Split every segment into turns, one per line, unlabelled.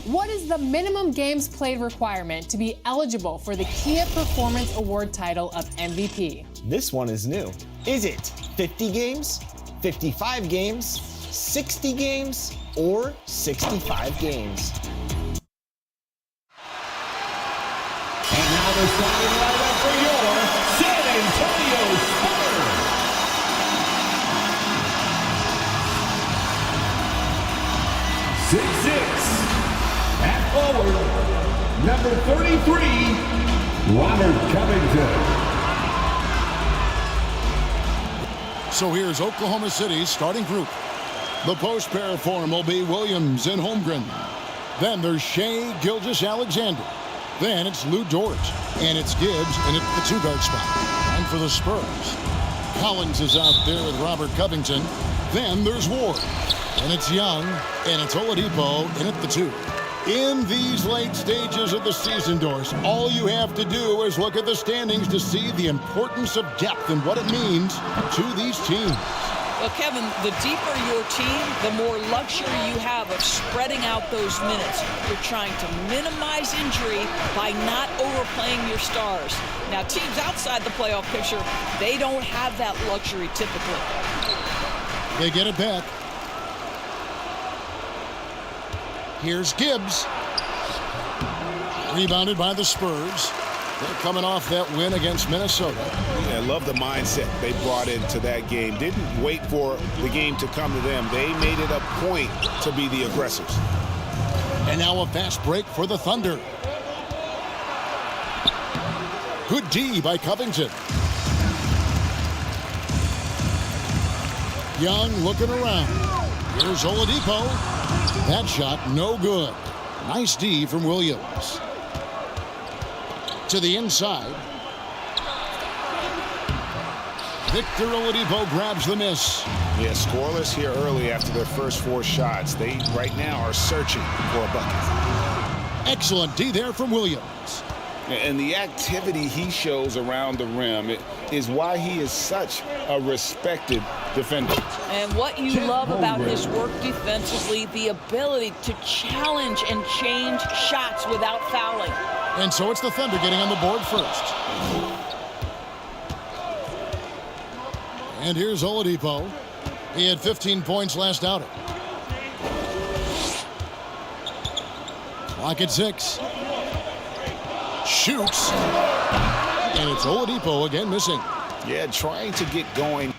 What is the minimum games played requirement to be eligible for the Kia Performance Award title of MVP?
This one is new. Is it 50 games, 55 games, 60 games, or 65 games?
And now the starting lineup for your San Antonio Spurs. 6'6", at forward, number 33, Robert Covington.
So here's Oklahoma City's starting group. The post pair form will be Williams and Holmgren. Then there's Shea Gilgeous-Alexander. Then it's Lou Dort. And it's Gibbs in at the two-guard spot. And for the Spurs, Collins is out there with Robert Covington. Then there's Ward. And it's Young. And it's Oladipo in at the two. In these late stages of the season, Doris, all you have to do is look at the standings to see the importance of depth and what it means to these teams.
Well, Kevin, the deeper your team, the more luxury you have of spreading out those minutes. You're trying to minimize injury by not overplaying your stars. Now, teams outside the playoff picture, they don't have that luxury typically.
They get it back. Here's Gibbs. Rebounded by the Spurs. They're coming off that win against Minnesota.
I love the mindset they brought into that game. Didn't wait for the game to come to them. They made it a point to be the aggressors.
And now a fast break for the Thunder. Good D by Covington. Young looking around. Here's Oladipo. That shot no good. Nice D from Williams. To the inside. Victor Oladipo grabs the miss.
Yeah, scoreless here early after their first four shots. They right now are searching for a bucket.
Excellent D there from Williams.
And the activity he shows around the rim is why he is such a respected defender.
And what you love about his work defensively, the ability to challenge and change shots without fouling.
And so it's the Thunder getting on the board first. And here's Oladipo. He had 15 points last outing. Clock at 6. Shoots. And it's Oladipo again missing.
Yeah, trying to get going.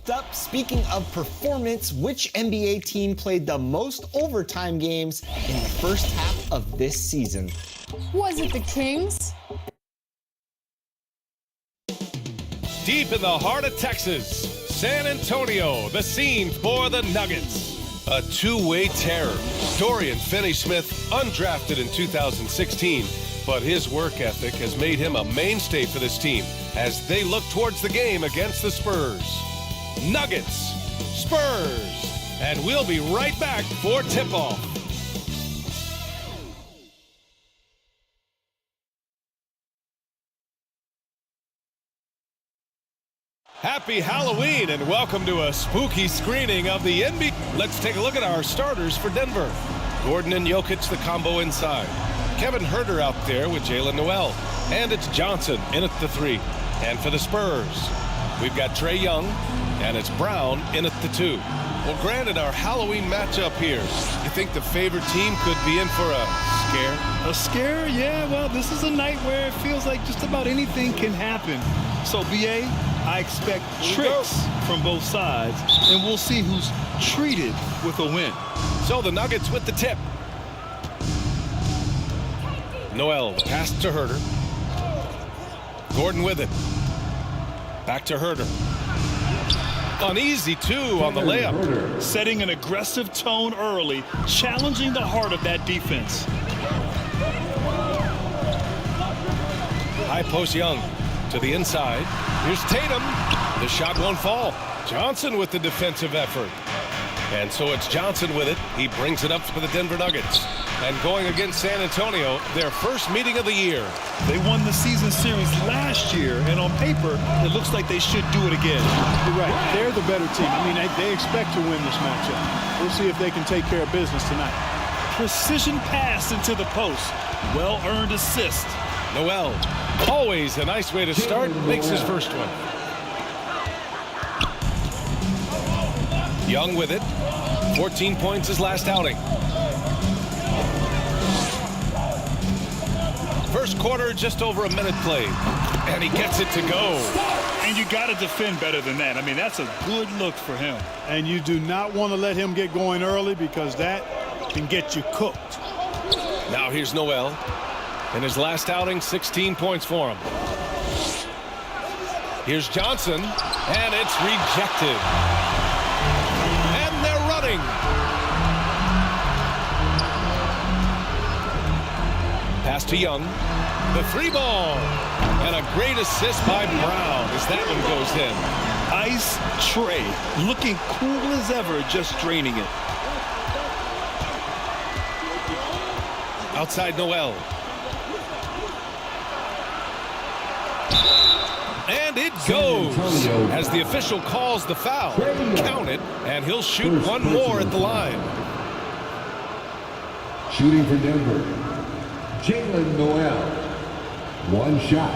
Up, speaking of performance, which NBA team played the most overtime games in the first half of this season?
Was it the Kings?
Deep in the heart of Texas, San Antonio, the scene for the Nuggets. A two-way terror. Dorian Finney-Smith, undrafted in 2016, but his work ethic has made him a mainstay for this team as they look towards the game against the Spurs. Nuggets, Spurs, and we'll be right back for tip-off. Happy Halloween and welcome to a spooky screening of the NBA. Let's take a look at our starters for Denver. Gordon and Jokic, the combo inside. Kevin Huerter out there with Jaylen Nowell. And it's Johnson in at the 3. And for the Spurs, we've got Trae Young, and it's Brown in at the 2. Well, granted, our Halloween matchup here, you think the favorite team could be in for a scare?
A scare? Yeah, well, this is a night where it feels like just about anything can happen. So, BA, I expect tricks from both sides, and we'll see who's treated with a win.
So the Nuggets with the tip. Noel, the pass to Huerter. Gordon with it. Back to Huerter. An easy 2 on the layup.
Setting an aggressive tone early, challenging the heart of that defense.
High post Young to the inside. Here's Tatum. The shot won't fall. Johnson with the defensive effort. And so it's Johnson with it. He brings it up for the Denver Nuggets. And going against San Antonio, their first meeting of the year.
They won the season series last year, and on paper, it looks like they should do it again.
You're right. They're the better team. I mean, they expect to win this matchup. We'll see if they can take care of business tonight.
Precision pass into the post. Well-earned assist.
Noel, always a nice way to start, makes his first one. Young with it. 14 points his last outing. First quarter, just over a minute played. And he gets it to go.
And you got to defend better than that. I mean, that's a good look for him.
And you do not want to let him get going early because that can get you cooked.
Now here's Noel. In his last outing, 16 points for him. Here's Johnson, and it's rejected. And they're running. Pass to Young. The three ball. And a great assist by Brown as that one goes in.
Ice tray, looking cool as ever, just draining it.
Outside Noel. And it goes as the official calls the foul. Count it, and he'll shoot one more at the line.
Shooting for Denver, Jalen Noel. One shot.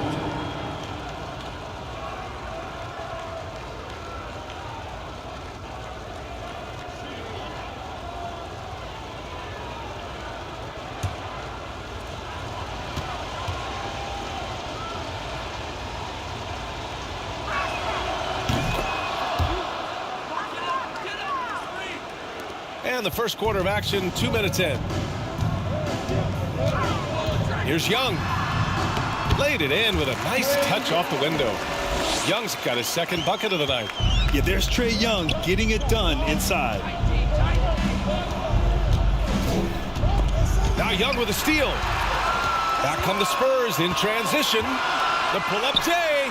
And the first quarter of action, 2 minutes in. Here's Young. Laid it in with a nice touch off the window. Young's got his second bucket of the night.
Yeah, there's Trae Young getting it done inside.
Now Young with a steal. Back come the Spurs in transition. The pull-up Jay.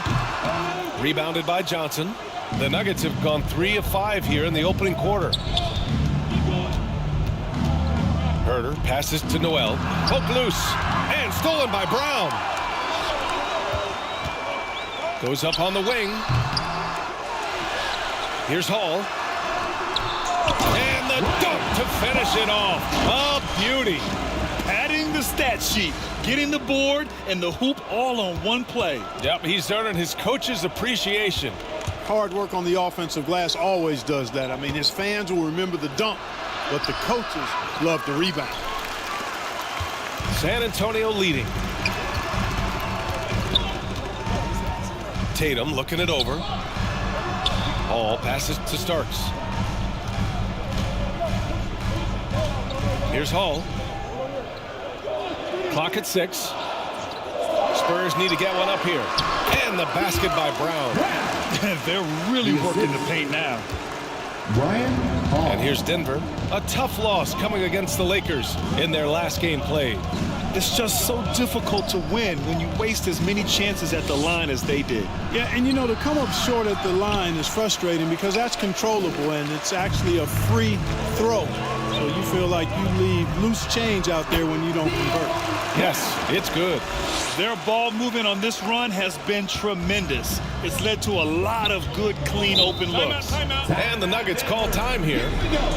Rebounded by Johnson. The Nuggets have gone 3 of 5 here in the opening quarter. Herder passes to Noel. Poked loose. And stolen by Brown. Goes up on the wing. Here's Hall. And the dunk to finish it off. A beauty.
Adding the stat sheet, getting the board, and the hoop all on one play.
Yep, he's earning his coach's appreciation.
Hard work on the offensive glass always does that. I mean, his fans will remember the dunk, but the coaches love the rebound.
San Antonio leading. Tatum looking it over. Hall passes to Starks. Here's Hall. Clock at 6. Spurs need to get one up here. And the basket by Brown.
They're really working the paint now.
Brian Hall.
And here's Denver. A tough loss coming against the Lakers in their last game played.
It's just so difficult to win when you waste as many chances at the line as they did.
Yeah, and you know, to come up short at the line is frustrating because that's controllable and it's actually a free throw. So you feel like you leave loose change out there when you don't convert.
Yes, it's good.
Their ball movement on this run has been tremendous. It's led to a lot of good, clean, open looks.
And the Nuggets call time here.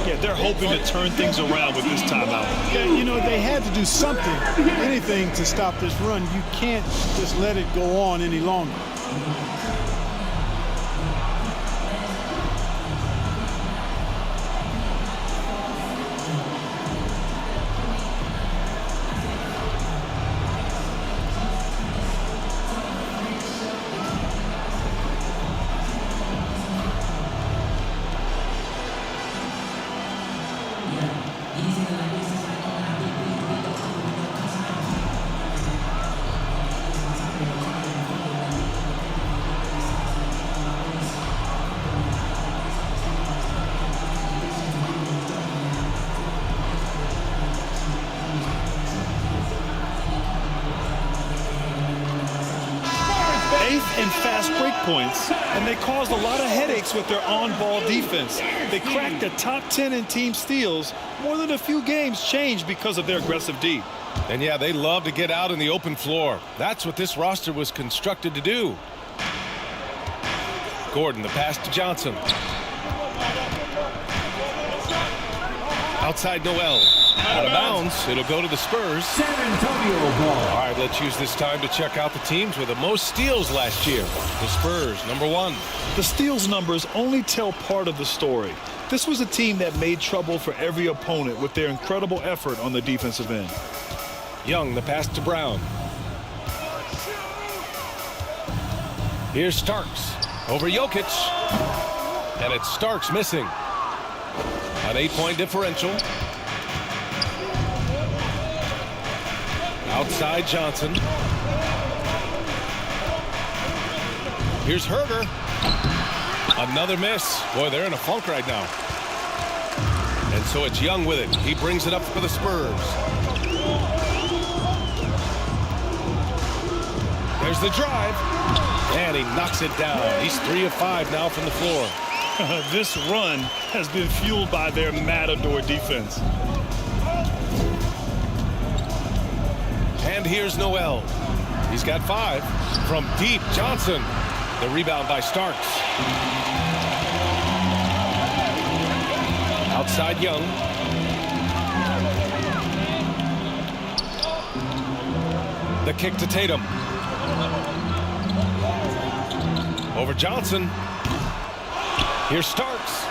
Yeah, they're hoping to turn things around with this timeout.
Yeah, you know, they had to do something, anything to stop this run. You can't just let it go on any longer.
And fast break points, and they caused a lot of headaches with their on-ball defense. They cracked the top 10 in team steals. More than a few games changed because of their aggressive D.
And yeah, they love to get out in the open floor. That's what this roster was constructed to do. Gordon, the pass to Johnson. Outside Noel. Out of bounds. It'll go to the Spurs.
San Antonio ball.
All right, let's use this time to check out the teams with the most steals last year. The Spurs, number 1.
The steals numbers only tell part of the story. This was a team that made trouble for every opponent with their incredible effort on the defensive end.
Young, the pass to Brown. Here's Starks over Jokic. And it's Starks missing. An 8-point differential. Outside Johnson. Here's Herder. Another miss. Boy, they're in a funk right now. And so it's Young with it. He brings it up for the Spurs. There's the drive. And he knocks it down. He's 3 of 5 now from the floor.
This run has been fueled by their Matador defense.
And here's Noel. He's got 5. From deep, Johnson. The rebound by Starks. Outside Young. The kick to Tatum. Over Johnson. Here's Starks.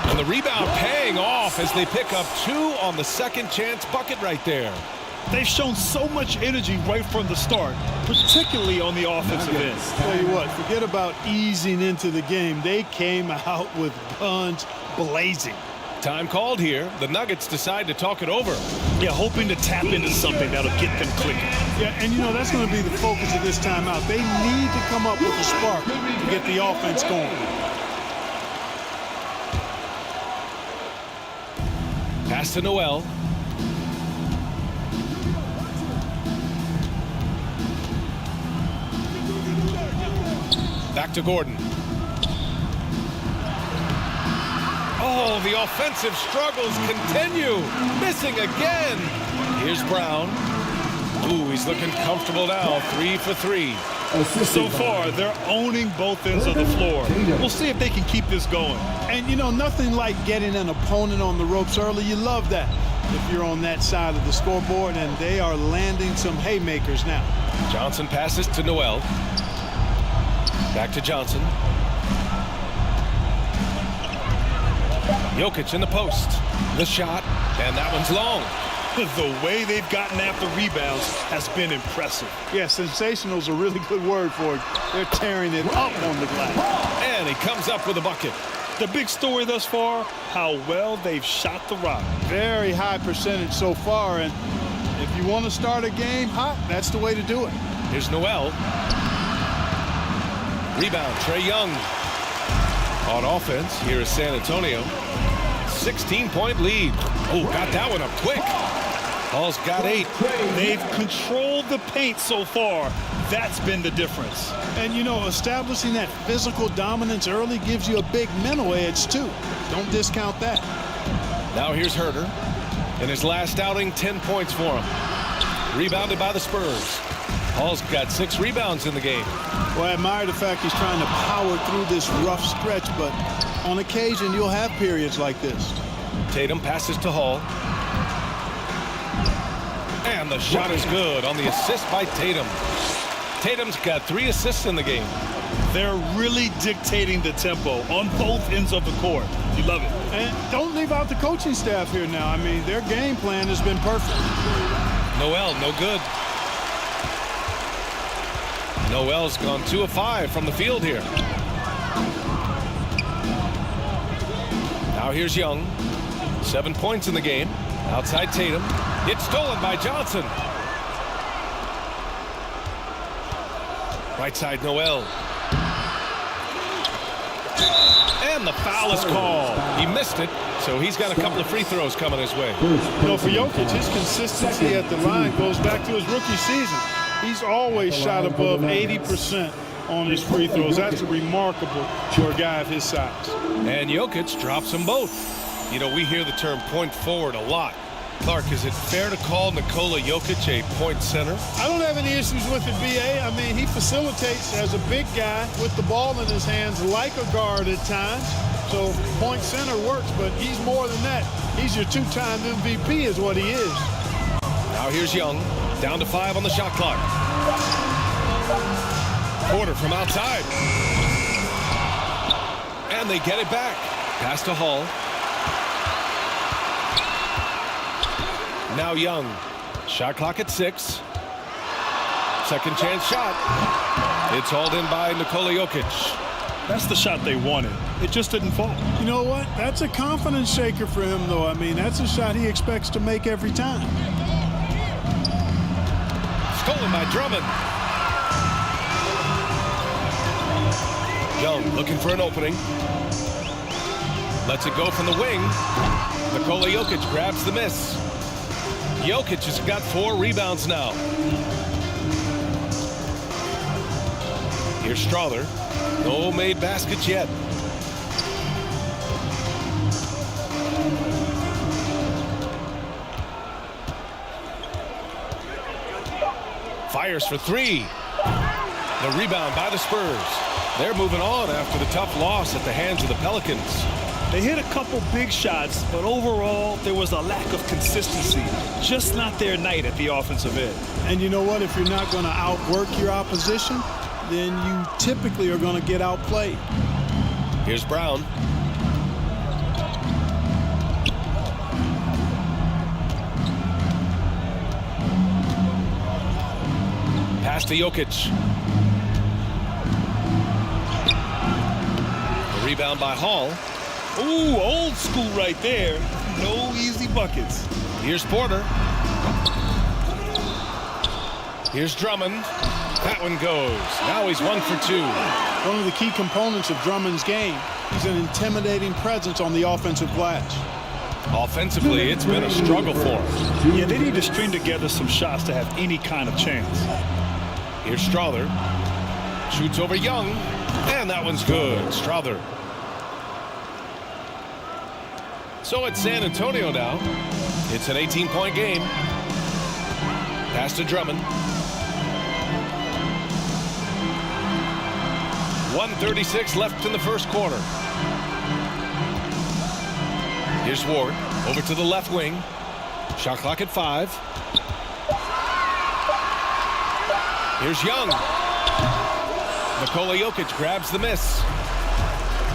And the rebound paying off as they pick up 2 on the second chance bucket right there.
They've shown so much energy right from the start, particularly on the offensive end.
Tell you what, forget about easing into the game. They came out with guns blazing.
Time called here. The Nuggets decide to talk it over.
Yeah, hoping to tap into something that'll get them clicking.
Yeah, and you know, that's going to be the focus of this timeout. They need to come up with a spark to get the offense going.
Pass to Noel. Back to Gordon. Oh, the offensive struggles continue. Missing again. Here's Brown. Ooh, he's looking comfortable now. 3 for 3.
So far, they're owning both ends of the floor. We'll see if they can keep this going.
And, you know, nothing like getting an opponent on the ropes early. You love that if you're on that side of the scoreboard, and they are landing some haymakers now.
Johnson passes to Noel. Back to Johnson. Jokic in the post. The shot, and that one's long.
The way they've gotten after rebounds has been impressive.
Yeah, sensational is a really good word for it. They're tearing it up on the glass.
And he comes up with a bucket.
The big story thus far, how well they've shot the rock.
Very high percentage so far, and if you want to start a game hot, that's the way to do it.
Here's Noel. Rebound, Trae Young. On offense, here is San Antonio. 16-point lead. Oh, got that one up quick. Hall's got 8.
They've controlled the paint so far. That's been the difference.
And, you know, establishing that physical dominance early gives you a big mental edge, too. Don't discount that.
Now here's Herder. In his last outing, 10 points for him. Rebounded by the Spurs. Hall's got 6 rebounds in the game.
Well, I admire the fact he's trying to power through this rough stretch, but on occasion, you'll have periods like this.
Tatum passes to Hall. And the shot is good on the assist by Tatum. Tatum's got 3 assists in the game.
They're really dictating the tempo on both ends of the court. You love it.
And don't leave out the coaching staff here now. I mean, their game plan has been perfect.
Noel, no good. Noel's gone 2 of 5 from the field here. Now here's Young. 7 points in the game. Outside Tatum. It's stolen by Johnson. Right side Noel. And the foul is called. He missed it, so he's got a couple of free throws coming his way.
You know, for Jokic, his consistency at the line goes back to his rookie season. He's always shot above 80% on his free throws. That's remarkable for a guy of his size.
And Jokic drops them both. You know, we hear the term point forward a lot. Clark, is it fair to call Nikola Jokic a point center?
I don't have any issues with it, B.A. I mean, he facilitates as a big guy with the ball in his hands like a guard at times. So point center works, but he's more than that. He's your 2-time MVP is what he is.
Now here's Young. Down to 5 on the shot clock. Porter from outside. And they get it back. Pass to Hall. Now Young. Shot clock at 6. Second chance shot. It's hauled in by Nikola Jokic.
That's the shot they wanted. It just didn't fall.
You know what? That's a confidence shaker for him, though. I mean, that's a shot he expects to make every time.
Stolen by Drummond. Young looking for an opening. Lets it go from the wing. Nikola Jokic grabs the miss. Jokic has got 4 rebounds now. Here's Strawther. No made baskets yet. Fires for 3. The rebound by the Spurs. They're moving on after the tough loss at the hands of the Pelicans.
They hit a couple big shots, but overall, there was a lack of consistency. Just not their night at the offensive end.
And you know what? If you're not going to outwork your opposition, then you typically are going to get outplayed.
Here's Brown. Pass to Jokic. The rebound by Hall.
Ooh, old school right there. No easy buckets.
Here's Porter. Here's Drummond. That one goes. Now he's 1 for 2.
One of the key components of Drummond's game is an intimidating presence on the offensive glass.
Offensively, it's been a struggle for him.
Yeah, they need to string together some shots to have any kind of chance.
Here's Strawther. Shoots over Young. And that one's good. Strawther. So it's San Antonio now. It's an 18-point game. Pass to Drummond. 1:36 left in the first quarter. Here's Ward. Over to the left wing. Shot clock at 5. Here's Young. Nikola Jokic grabs the miss.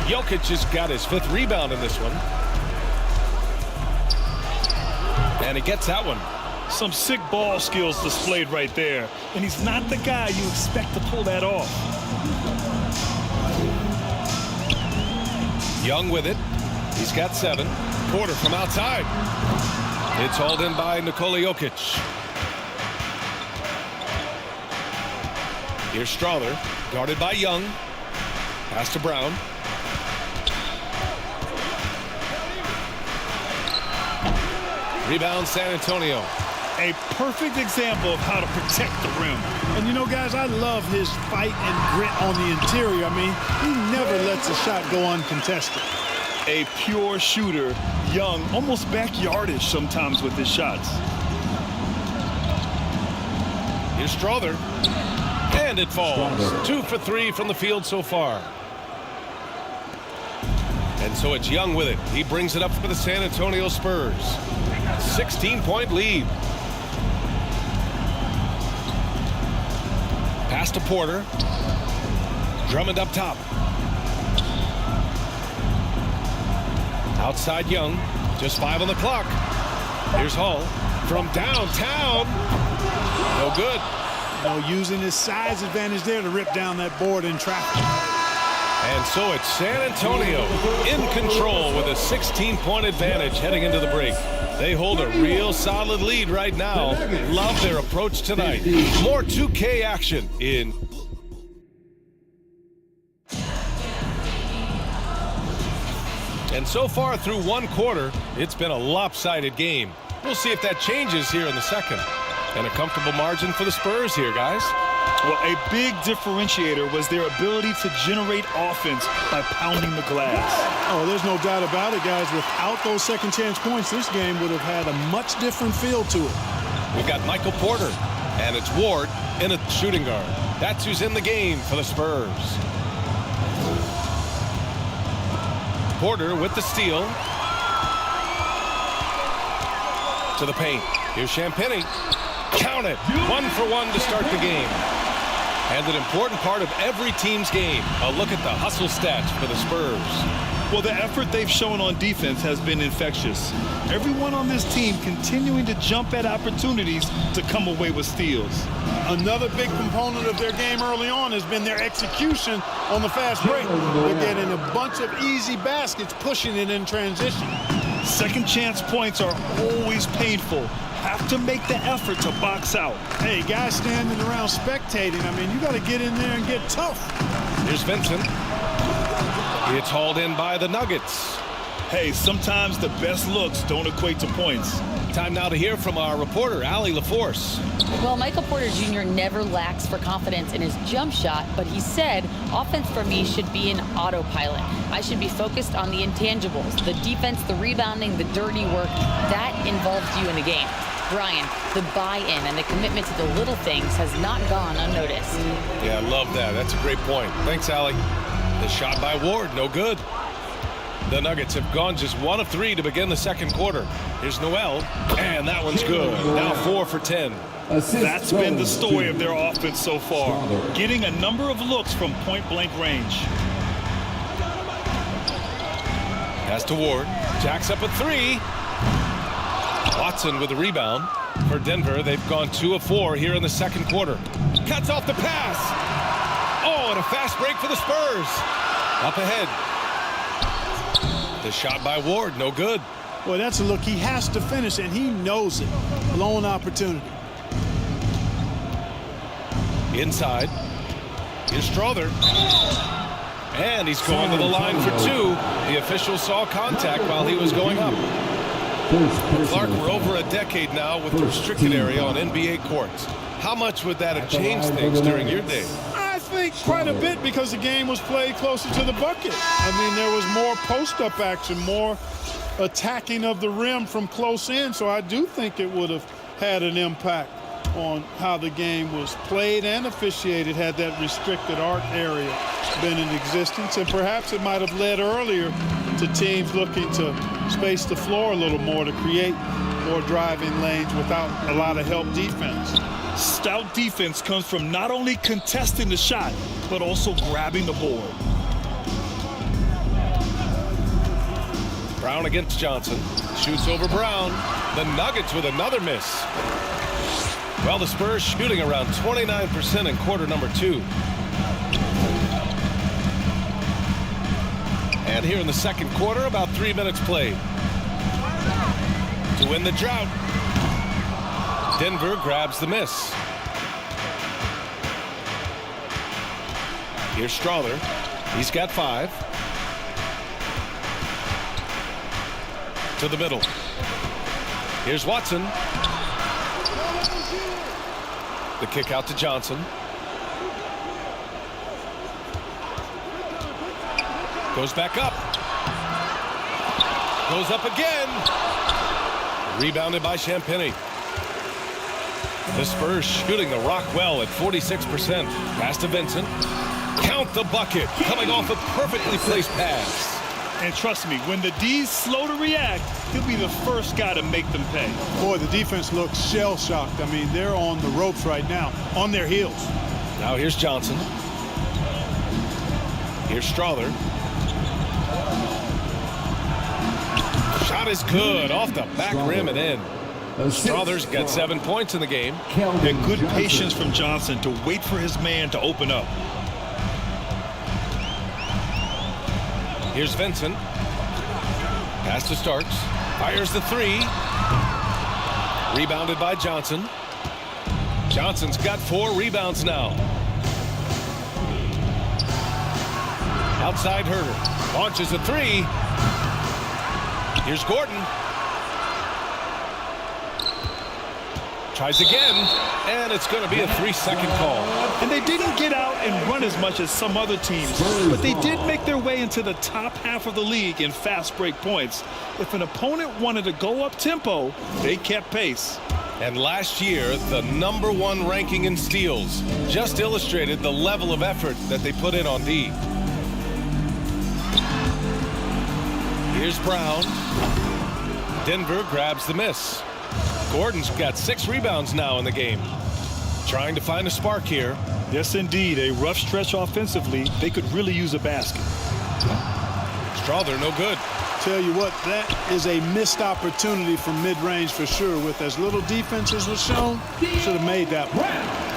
Jokic has got his 5th rebound in this one. And he gets that one.
Some sick ball skills displayed right there. And he's not the guy you expect to pull that off.
Young with it. He's got 7. Porter from outside. It's hauled in by Nikola Jokic. Here's Strawther. Guarded by Young. Pass to Brown. Rebound San Antonio.
A perfect example of how to protect the rim.
And you know, guys, I love his fight and grit on the interior. I mean, he never lets a shot go uncontested.
A pure shooter. Young, almost backyardish sometimes with his shots.
Here's Strawther. And it falls. 2 for 3 from the field so far. And so it's Young with it. He brings it up for the San Antonio Spurs. 16-point lead. Pass to Porter. Drummond up top. Outside Young. Just 5 on the clock. Here's Hall from downtown. No good.
You know, using his size advantage there to rip down that board in traffic.
And so it's San Antonio in control with a 16-point advantage heading into the break. They hold a real solid lead right now. Love their approach tonight. More 2K action in. And so far through 1 quarter, it's been a lopsided game. We'll see if that changes here in the second. And a comfortable margin for the Spurs here, guys.
Well, a big differentiator was their ability to generate offense by pounding the glass.
Oh, there's no doubt about it, guys. Without those second chance points, this game would have had a much different feel to it.
We've got Michael Porter, and it's Ward in a shooting guard. That's who's in the game for the Spurs. Porter with the steal. To the paint. Here's Champagnie. Count it. 1 for 1 to start the game. And an important part of every team's game. A look at the hustle stats for the Spurs.
Well, the effort they've shown on defense has been infectious. Everyone on this team continuing to jump at opportunities to come away with steals.
Another big component of their game early on has been their execution on the fast break. They're getting a bunch of easy baskets, pushing it in transition.
Second chance points are always painful. Have to make the effort to box out.
Hey, guys standing around spectating, I mean, you got to get in there and get tough.
Here's Vincent. It's hauled in by the Nuggets.
Hey, sometimes the best looks don't equate to points.
Time now to hear from our reporter, Allie LaForce.
Well, Michael Porter Jr. never lacks for confidence in his jump shot, but he said, offense for me should be an autopilot. I should be focused on the intangibles, the defense, the rebounding, the dirty work. That involves you in the game. Brian, the buy-in and the commitment to the little things has not gone unnoticed.
Yeah, I love that. That's a great point. Thanks, Allie. The shot by Ward, no good. The Nuggets have gone just 1 of 3 to begin the second quarter. Here's Noel, and that one's good. Now 4 for 10.
That's been the story of their offense so far, getting a number of looks from point-blank range.
Pass to Ward. Jacks up a 3. Watson with the rebound. For Denver, they've gone 2 of 4 here in the second quarter. Cuts off the pass. Oh, and a fast break for the Spurs. Up ahead. The shot by Ward, no good.
Well, that's a look he has to finish, and he knows it. Lone opportunity.
Inside. Here's Strother. And he's going to the line for 2. The official saw contact while he was going up. Clark, we're over a decade now with the restricted area on NBA courts. How much would that have changed things during your day?
I think quite a bit, because the game was played closer to the bucket. I mean, there was more post-up action, more attacking of the rim from close in, so I do think it would have had an impact on how the game was played and officiated had that restricted arc area been in existence. And perhaps it might have led earlier to teams looking to space the floor a little more to create more driving lanes without a lot of help defense.
Stout defense comes from not only contesting the shot, but also grabbing the board.
Brown against Johnson. Shoots over Brown. The Nuggets with another miss. Well, the Spurs shooting around 29% in quarter number 2. And here in the second quarter, about 3 minutes played. To win the drought, Denver grabs the miss. Here's Strother. He's got 5. To the middle. Here's Watson. The kick out to Johnson. Goes back up. Goes up again. Rebounded by Champagnie. The Spurs shooting the rock well at 46%. Pass to Vincent. Count the bucket. Coming off a perfectly placed pass.
And trust me, when the D's slow to react, he'll be the first guy to make them pay.
Boy, the defense looks shell-shocked. I mean, they're on the ropes right now, on their heels.
Now here's Johnson. Here's Strother. Shot is good. Off the back rim and in. Strother's got 7 points in the game.
And good patience from Johnson to wait for his man to open up.
Here's Vincent. Pass to Starks. Fires the 3. Rebounded by Johnson. Johnson's got 4 rebounds now. Outside Herder. Launches a 3. Here's Gordon. Tries again, and it's going to be a 3-second call.
And they didn't get out and run as much as some other teams, but they did make their way into the top half of the league in fast break points. If an opponent wanted to go up tempo, they kept pace.
And last year, the #1 ranking in steals just illustrated the level of effort that they put in on D. Here's Brown. Denver grabs the miss. Gordon's got 6 rebounds now in the game. Trying to find a spark here.
Yes, indeed. A rough stretch offensively. They could really use a basket.
Strother, no good.
Tell you what, that is a missed opportunity from mid-range for sure. With as little defense as was shown, should have made that one.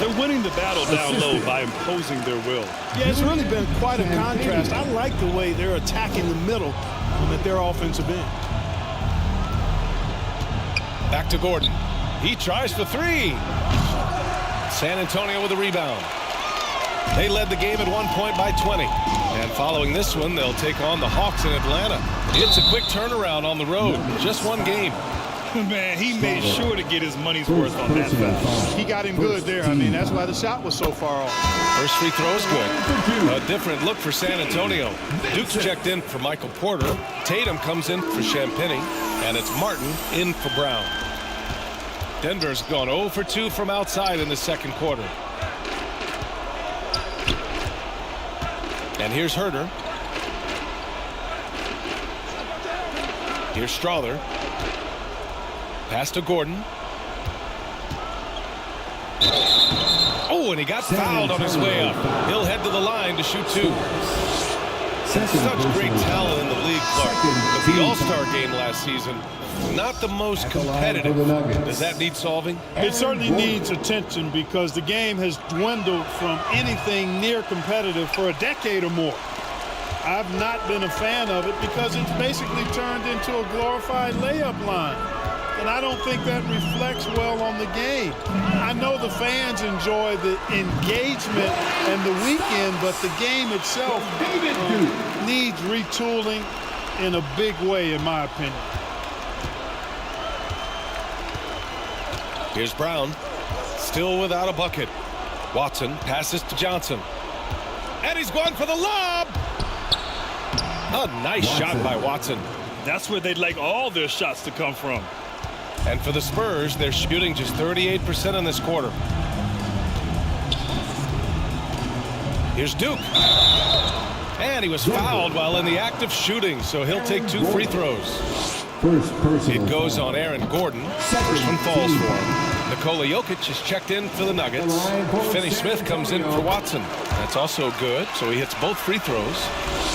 They're winning the battle down low by imposing their will.
Yeah, it's really been quite a contrast. I like the way they're attacking the middle at their offensive end.
Back to Gordon. He tries for three. San Antonio with a rebound. They led the game at one point by 20. And following this one, they'll take on the Hawks in Atlanta. It's a quick turnaround on the road. Just one game.
Man, he made sure to get his money's worth on that foul.
He got him good there. I mean, that's why the shot was so far off.
First free throw is good. A different look for San Antonio. Duke's checked in for Michael Porter. Tatum comes in for Champagnie. And it's Martin in for Brown. Denver's gone 0 for 2 from outside in the second quarter. And here's Herder. Here's Strother. Pass to Gordon. Oh, and he got fouled on his way up. He'll head to the line to shoot two. Such great talent in the league, Clark. But the All-Star game last season, not the most competitive. Does that need solving?
It certainly needs attention because the game has dwindled from anything near competitive for a decade or more. I've not been a fan of it because it's basically turned into a glorified layup line. And I don't think that reflects well on the game. I know the fans enjoy the engagement and the weekend, but the game itself needs retooling in a big way, in my opinion.
Here's Brown, still without a bucket. Watson passes to Johnson. And he's going for the lob. A nice shot by Watson.
That's where they'd like all their shots to come from.
And for the Spurs, they're shooting just 38% in this quarter. Here's Duke. And he was fouled while in the act of shooting, so he'll take 2 free throws. It goes on Aaron Gordon. First one falls for him. Nikola Jokic is checked in for the Nuggets. Finney Smith comes in for Watson. That's also good, so he hits both free throws.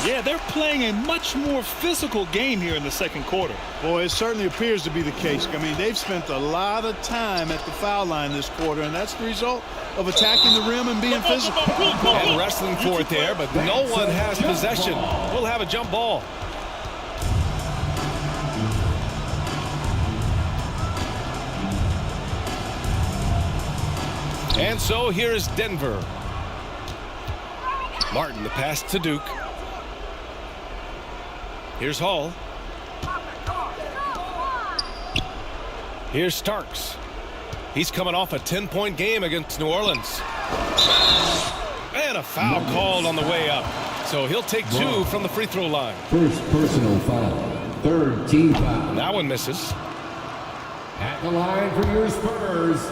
Yeah, they're playing a much more physical game here in the second quarter.
Boy, it certainly appears to be the case. I mean, they've spent a lot of time at the foul line this quarter, and that's the result of attacking the rim and being physical.
And wrestling for it there, but no one has possession. We'll have a jump ball. And so here is Denver. Martin, the pass to Duke. Here's Hall. Here's Starks. He's coming off a 10-point game against New Orleans. And a foul called on the way up. So he'll take 2 from the free throw line.
First personal foul. Third team foul.
That one misses.
At the line for your Spurs,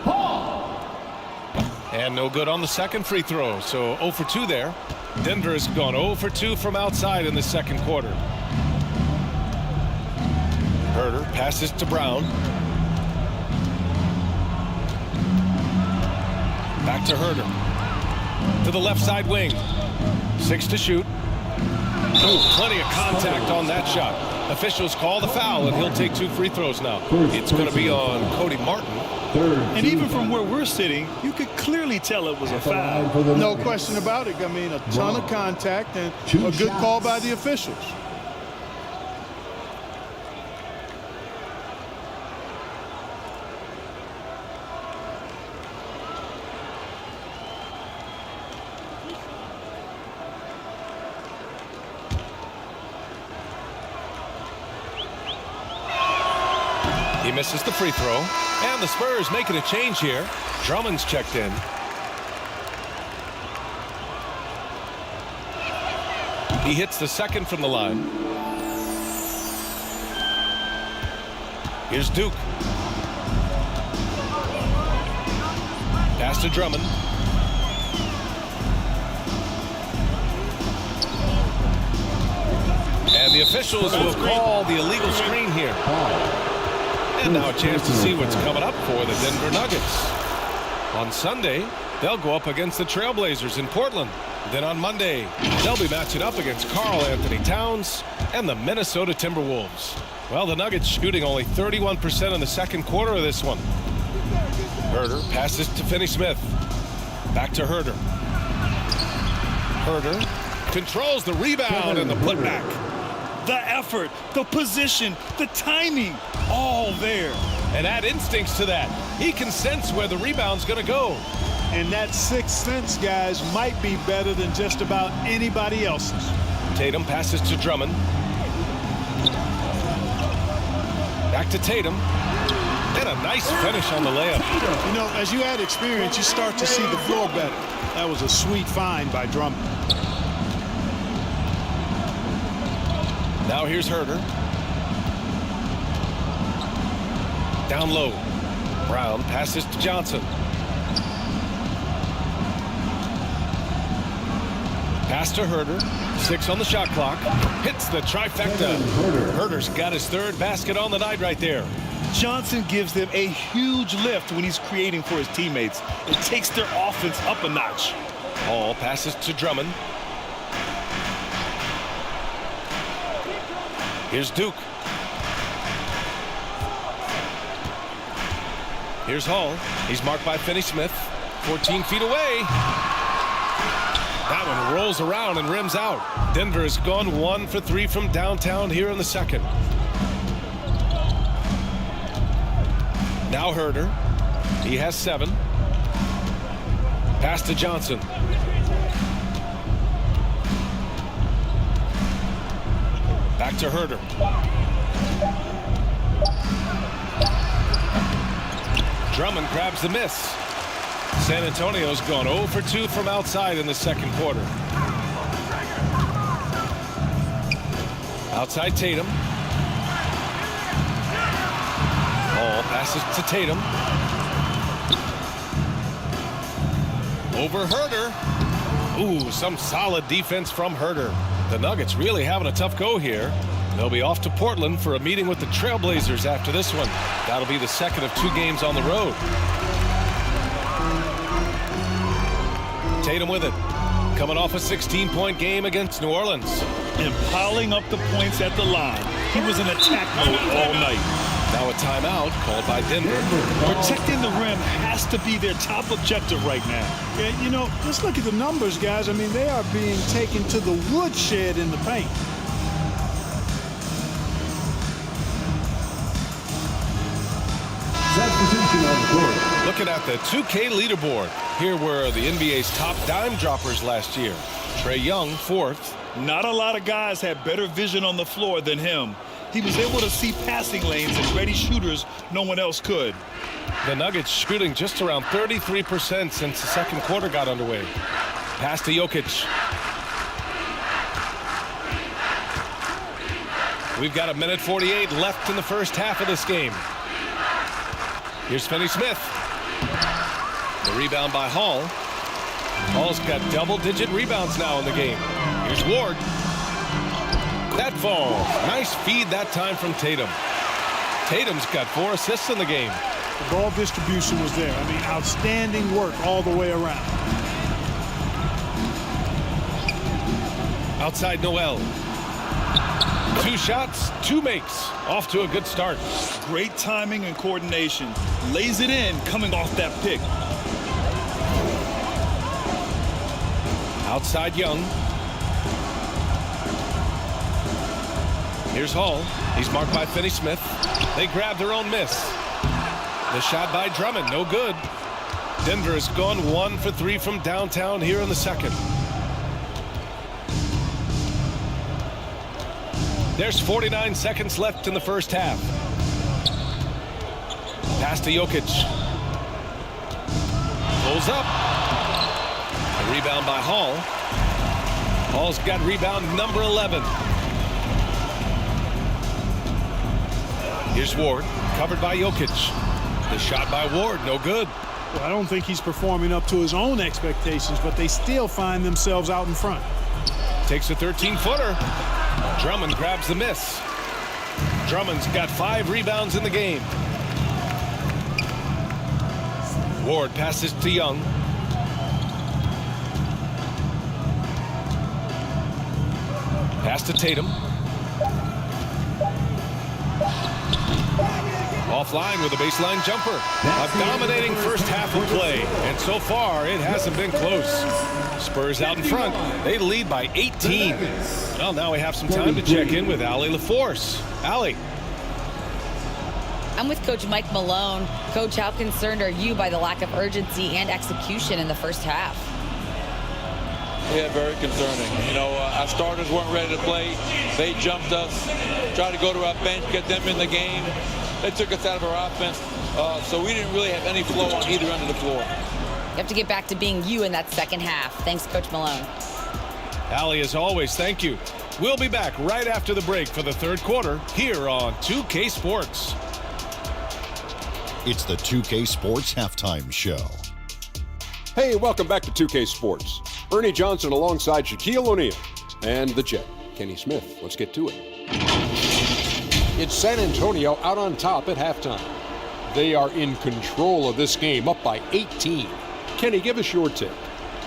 Hall.
And no good on the second free throw. So 0 for 2 there. Denver has gone 0 for 2 from outside in the second quarter. Herder passes to Brown. Back to Herder. To the left side wing. 6 to shoot. Oh, plenty of contact on that shot. Officials call the foul, and he'll take 2 free throws now. It's going to be on Cody Martin.
And even from where we're sitting, you could clearly tell it was a foul.
No question about it. I mean, a ton of contact and a good call by the officials.
He misses the free throw. And the Spurs making a change here. Drummond's checked in. He hits the second from the line. Here's Duke. Pass to Drummond. And the officials will call the illegal screen here. And now a chance to see what's coming up for the Denver Nuggets. On Sunday, they'll go up against the Trailblazers in Portland. Then on Monday, they'll be matching up against Karl Anthony Towns and the Minnesota Timberwolves. Well, the Nuggets shooting only 31% in the second quarter of this one. Huerter passes to Finney-Smith. Back to Huerter. Huerter controls the rebound and the putback.
The effort, the position, the timing, all there.
And add instincts to that. He can sense where the rebound's going to go.
And that sixth sense, guys, might be better than just about anybody else's.
Tatum passes to Drummond. Back to Tatum. And a nice finish on the layup.
You know, as you add experience, you start to see the floor better. That was a sweet find by Drummond.
Now here's Huerter. Down low. Brown passes to Johnson. Pass to Huerter. 6 on the shot clock. Hits the trifecta. Huerter's got his third basket on the night right there.
Johnson gives them a huge lift when he's creating for his teammates. It takes their offense up a notch.
Hall passes to Drummond. Here's Duke. Here's Hall. He's marked by Finney-Smith. 14 feet away. That one rolls around and rims out. Denver has gone 1 for 3 from downtown here in the second. Now Huerter. He has 7. Pass to Johnson. Back to Huerter. Drummond grabs the miss. San Antonio's gone 0 for 2 from outside in the second quarter. Outside Tatum. Hall passes to Tatum. Over Huerter. Ooh, some solid defense from Huerter. The Nuggets really having a tough go here. They'll be off to Portland for a meeting with the Trailblazers after this one. That'll be the second of 2 games on the road. Tatum with it. Coming off a 16-point game against New Orleans.
And piling up the points at the line. He was in attack mode all night.
Now a timeout called by Denver.
Protecting the rim has to be their top objective right now.
Yeah, you know, just look at the numbers, guys. I mean, they are being taken to the woodshed in the paint.
Looking at the 2K leaderboard. Here were the NBA's top dime droppers last year. Trae Young, 4th.
Not a lot of guys had better vision on the floor than him. He was able to see passing lanes and ready shooters no one else could.
The Nuggets shooting just around 33% since the second quarter got underway. Pass to Jokic. We've got 1:48 left in the first half of this game. Here's Finney-Smith. The rebound by Hall. Hall's got double-digit rebounds now in the game. Here's Ward. That falls. Nice feed that time from Tatum. Tatum's got 4 assists in the game.
The ball distribution was there. I mean, outstanding work all the way around.
Outside Noel. 2 shots, 2 makes. Off to a good start.
Great timing and coordination. Lays it in coming off that pick.
Outside Young. Here's Hall. He's marked by Finney-Smith. They grab their own miss. The shot by Drummond, no good. Denver has gone 1 for 3 from downtown here in the second. There's 49 seconds left in the first half. Pass to Jokic. Pulls up. A rebound by Hall. Hall's got rebound number 11. Here's Ward, covered by Jokic. The shot by Ward, no good.
Well, I don't think he's performing up to his own expectations, but they still find themselves out in front.
Takes a 13-footer. Drummond grabs the miss. Drummond's got 5 rebounds in the game. Ward passes to Young. Pass to Tatum. Offline with a baseline jumper. A dominating first half of play. And so far, it hasn't been close. Spurs out in front. They lead by 18. Well, now we have some time to check in with Allie LaForce. Allie.
I'm with Coach Mike Malone. Coach, how concerned are you by the lack of urgency and execution in the first half?
Yeah, very concerning. You know, our starters weren't ready to play. They jumped us, tried to go to our bench, get them in the game. They took us out of our offense, so we didn't really have any flow on either end of the floor.
You have to get back to being you in that second half. Thanks, Coach Malone.
Allie, as always, thank you. We'll be back right after the break for the third quarter here on 2K Sports.
It's the 2K Sports Halftime Show.
Hey, welcome back to 2K Sports. Ernie Johnson alongside Shaquille O'Neal and the Jet, Kenny Smith. Let's get to it. It's San Antonio out on top at halftime. They are in control of this game, up by 18. Kenny, give us your take.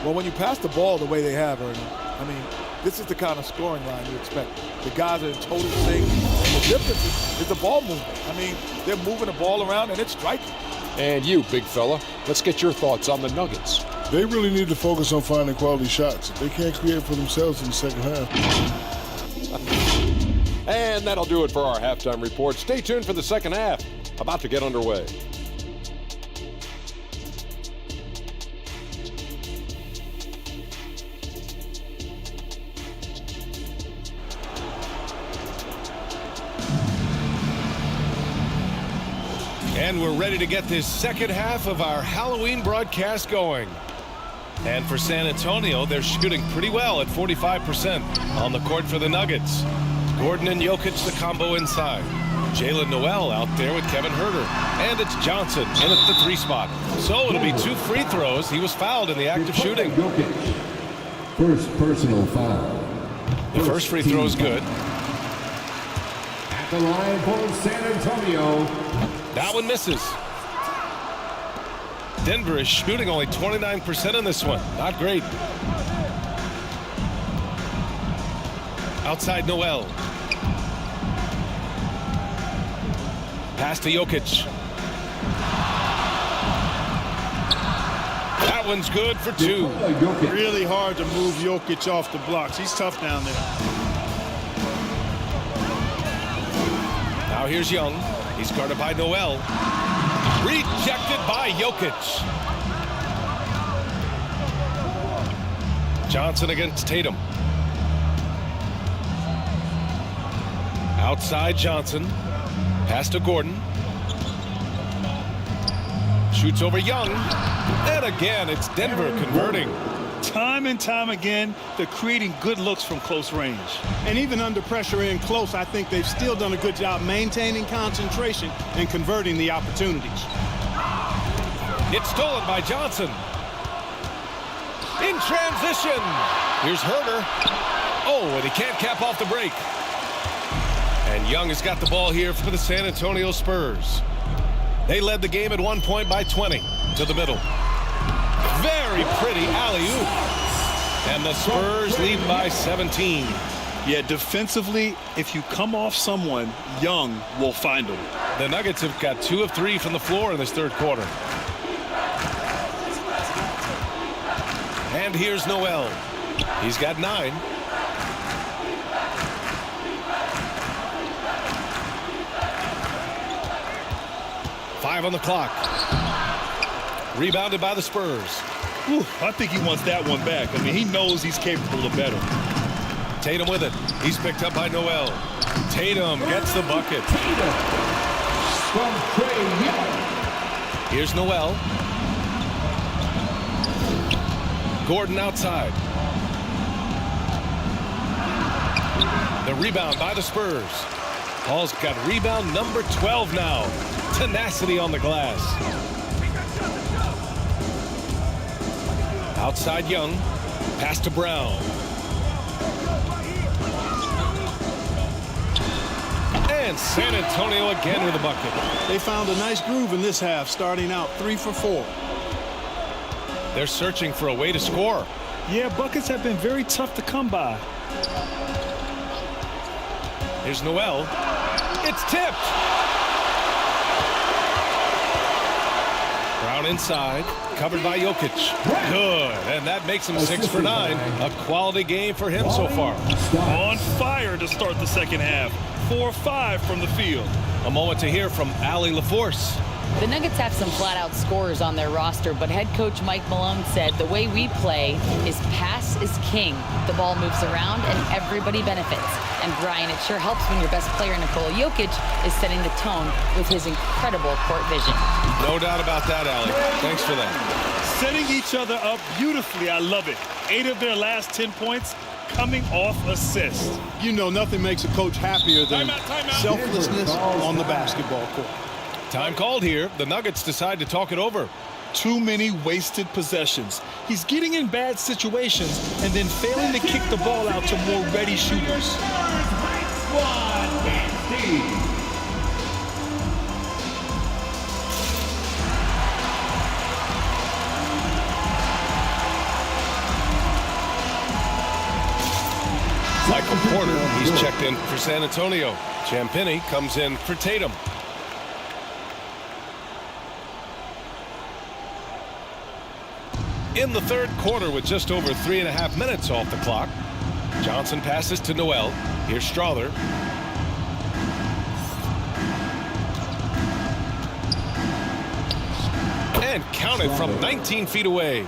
Well, when you pass the ball the way they have, Ernie, I mean, this is the kind of scoring line you expect. The guys are in total sync. And the difference is the ball movement. I mean, they're moving the ball around and it's striking.
And you, big fella, let's get your thoughts on the Nuggets.
They really need to focus on finding quality shots. They can't create for themselves in the second half.
And that'll do it for our halftime report. Stay tuned for the second half, about to get underway.
And we're ready to get this second half of our Halloween broadcast going. And for San Antonio, they're shooting pretty well at 45% on the court for the Nuggets. Gordon and Jokic, the combo inside. Jalen Noel out there with Kevin Huerter. And it's Johnson in at the 3 spot. So it'll be 2 free throws. He was fouled in the act of shooting.
First personal foul.
The first free throw is good.
At the line for San Antonio.
That one misses. Denver is shooting only 29% in this one. Not great. Outside Noel. Pass to Jokic. That one's good for 2.
Really hard to move Jokic off the blocks. He's tough down there.
Now here's Young. He's guarded by Noel. Rejected by Jokic. Johnson against Tatum. Outside Johnson. Pass to Gordon. Shoots over Young. And again, it's Denver converting.
Time and time again, they're creating good looks from close range.
And even under pressure in close, I think they've still done a good job maintaining concentration and converting the opportunities.
It's stolen by Johnson. In transition. Here's Huerter. Oh, and he can't cap off the break. And Young has got the ball here for the San Antonio Spurs. They led the game at one point by 20 to the middle. Very pretty alley-oop. And the Spurs lead by 17.
Yeah, defensively, if you come off someone, Young will find them.
The Nuggets have got 2 of 3 from the floor in this third quarter. And here's Noel. He's got 9. Five on the clock. Rebounded by the Spurs.
Whew, I think he wants that one back. I mean, he knows he's capable of better.
Tatum with it. He's picked up by Noel. Tatum gets the bucket.
From Trae Young.
Here's Noel. Gordon outside. The rebound by the Spurs. Paul's got rebound number 12 now. Tenacity on the glass. Outside Young. Pass to Brown. And San Antonio again with a bucket.
They found a nice groove in this half, starting out 3 for 4.
They're searching for a way to score.
Yeah, buckets have been very tough to come by.
Here's Noel. It's tipped. Brown inside, covered by Jokic. Good, and that makes him 6 for 9. A quality game for him so far.
On fire to start the second half. 4-5 from the field.
A moment to hear from Allie LaForce.
The Nuggets have some flat-out scorers on their roster, but head coach Mike Malone said the way we play is pass is king. The ball moves around and everybody benefits. And Brian, it sure helps when your best player, Nikola Jokic, is setting the tone with his incredible court vision.
No doubt about that, Allie. Thanks for that.
Setting each other up beautifully. I love it. 8 of their last 10 points coming off assists.
You know, nothing makes a coach happier than selflessness on the basketball court.
Time called here. The Nuggets decide to talk it over.
Too many wasted possessions. He's getting in bad situations and then failing to kick the ball out to more ready shooters.
Michael Porter, he's checked in for San Antonio. Champagnie comes in for Tatum. In the third quarter with just over 3.5 minutes off the clock. Johnson passes to Noel. Here's Strawther. And counted from 19 feet away.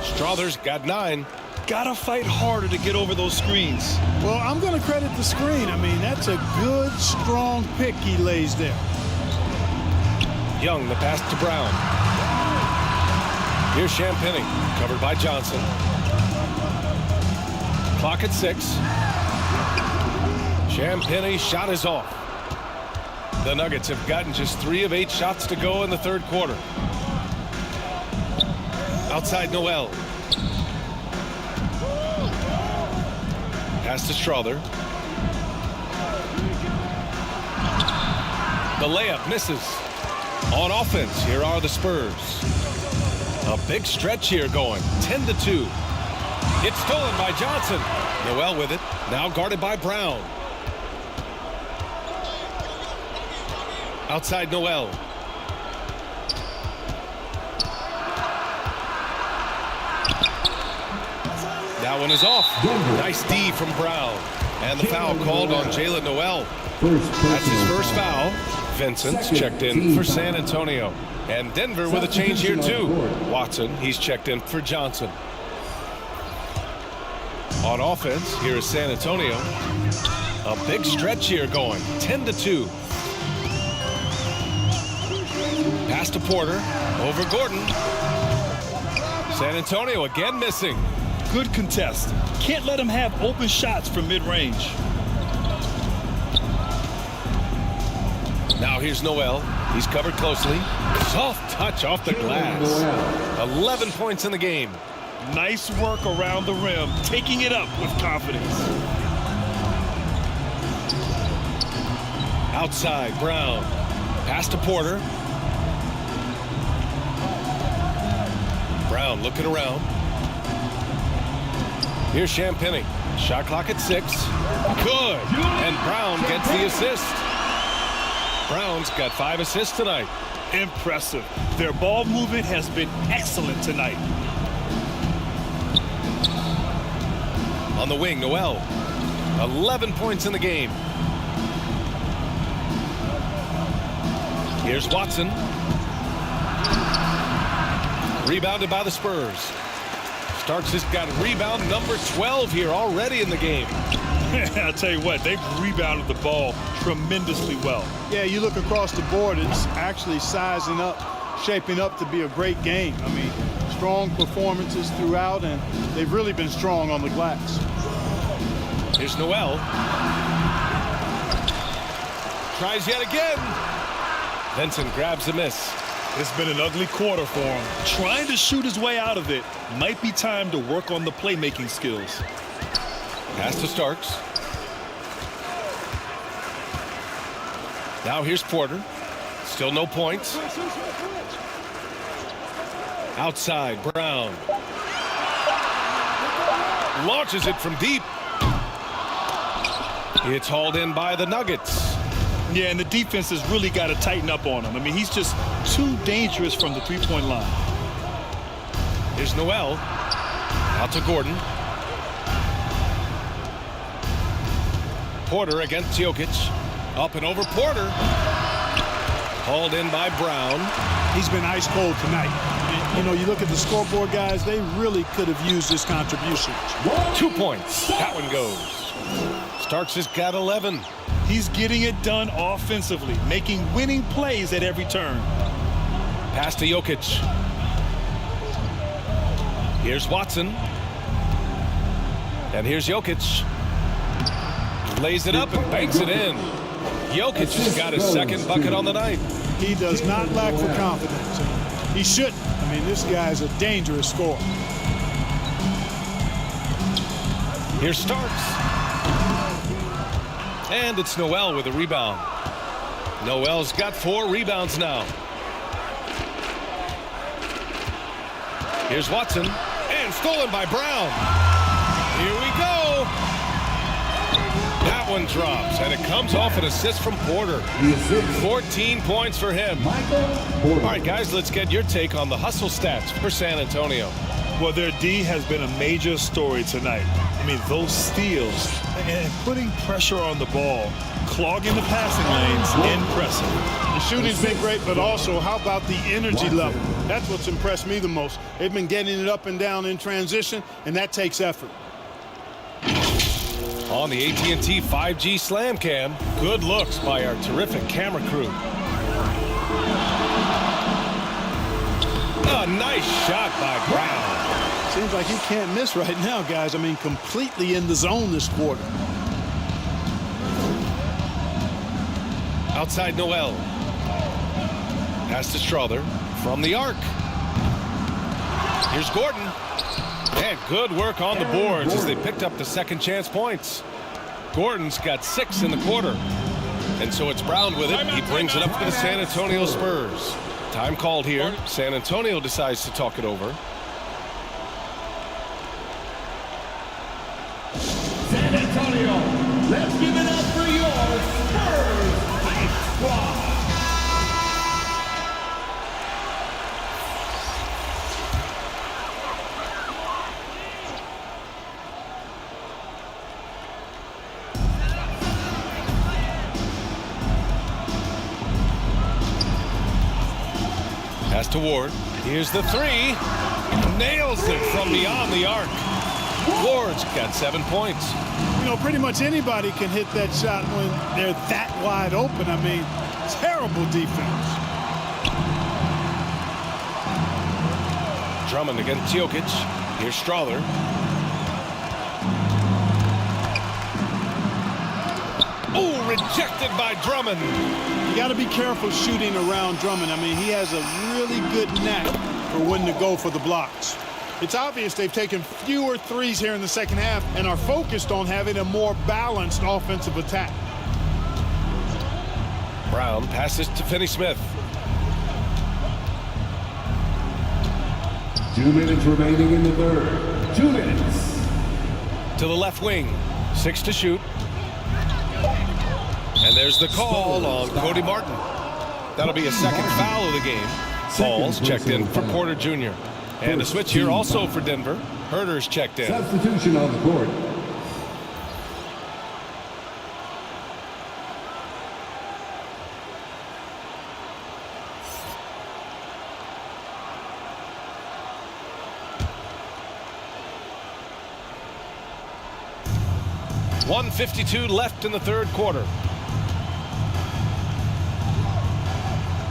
Strawther's got 9.
Gotta fight harder to get over those screens.
Well, I'm going to credit the screen. I mean, that's a good, strong pick he lays there.
Young, the pass to Brown. Here's Champagnie, covered by Johnson. Clock at 6. Champagnie's shot is off. The Nuggets have gotten just 3 of 8 shots to go in the third quarter. Outside Noel. Pass to Strawther. The layup misses. On offense, here are the Spurs. A big stretch here going, 10-2. It's stolen by Johnson. Noel with it, now guarded by Brown. Outside Noel. That one is off. Nice D from Brown. And the foul called on Jaylen Noel. That's his first foul. Vincent's checked in for San Antonio. And Denver with a change here too. Watson, he's checked in for Johnson. On offense, here is San Antonio. A big stretch here going, 10-2. Pass to Porter, over Gordon. San Antonio again missing.
Good contest. Can't let him have open shots from mid-range.
Now here's Noel. He's covered closely. Soft touch off the glass. 11 points in the game.
Nice work around the rim, taking it up with confidence.
Outside, Brown. Pass to Porter. Brown looking around. Here's Champagnie. Shot clock at 6. Good. And Brown gets the assist. Brown's got 5 assists tonight.
Impressive. Their ball movement has been excellent tonight.
On the wing, Noel. 11 points in the game. Here's Watson. Rebounded by the Spurs. Starks has got rebound number 12 here already in the game.
I'll tell you what, they've rebounded the ball tremendously well.
Yeah, you look across the board, it's actually sizing up, shaping up to be a great game. I mean, strong performances throughout, and they've really been strong on the glass.
Here's Noel. Tries yet again. Vincent grabs a miss.
It's been an ugly quarter for him. Trying to shoot his way out of it. Might be time to work on the playmaking skills.
Pass to Starks. Now here's Porter. Still no points. Outside, Brown. Launches it from deep. It's hauled in by the Nuggets.
Yeah, and the defense has really got to tighten up on him. I mean, he's just too dangerous from the three-point line.
Here's Noel. Out to Gordon. Porter against Jokic. Up and over Porter. Hauled in by Brown.
He's been ice cold tonight. You know, you look at the scoreboard, guys, they really could have used this contribution.
2 points. That one goes. Starks has got 11.
He's getting it done offensively, making winning plays at every turn.
Pass to Jokic. Here's Watson. And here's Jokic. Lays it up and banks it in. Jokic has got his second bucket on the night.
He does not lack for confidence. He shouldn't. I mean, this guy's a dangerous scorer.
Here's Starks. And it's Noel with a rebound. Noel's got 4 rebounds now. Here's Watson. And stolen by Brown. Here we go. That one drops, and it comes off an assist from Porter. 14 points for him. All right, guys, let's get your take on the hustle stats for San Antonio.
Well, their D has been a major story tonight. I mean, those steals and putting pressure on the ball, clogging the passing lanes, impressive.
The shooting's been great, but also how about the energy level? That's what's impressed me the most. They've been getting it up and down in transition, and that takes effort.
On the AT&T 5G Slam Cam, good looks by our terrific camera crew. A nice shot by Brown.
Seems like he can't miss right now, guys. I mean, completely in the zone this quarter.
Outside Noel. Pass to Strother from the arc. Here's Gordon. And good work on the boards as they picked up the second chance points. Gordon's got 6 in the quarter. And so it's Brown with it. He brings it up for the San Antonio Spurs. Time called here. San Antonio decides to talk it over.
San Antonio, let's give it up for your Spurs Hype Squad.
Pass to Ward. Here's the 3. Nails it from beyond the arc. Ward's got 7 points.
You know, pretty much anybody can hit that shot when they're that wide open. I mean, terrible defense.
Drummond against Jokic. Here's Strother. Oh, rejected by Drummond.
You got to be careful shooting around Drummond. I mean, he has a really good knack for when to go for the blocks. It's obvious they've taken fewer threes here in the second half and are focused on having a more balanced offensive attack.
Brown passes to Finney-Smith.
2 minutes remaining in the third. 2 minutes.
To the left wing. 6 to shoot. And there's the call on Cody Martin. That'll be a second foul of the game. Ball's checked in for Porter Jr. And a switch here also for Denver. Herder's checked in.
Substitution on the court.
.152 left in the third quarter.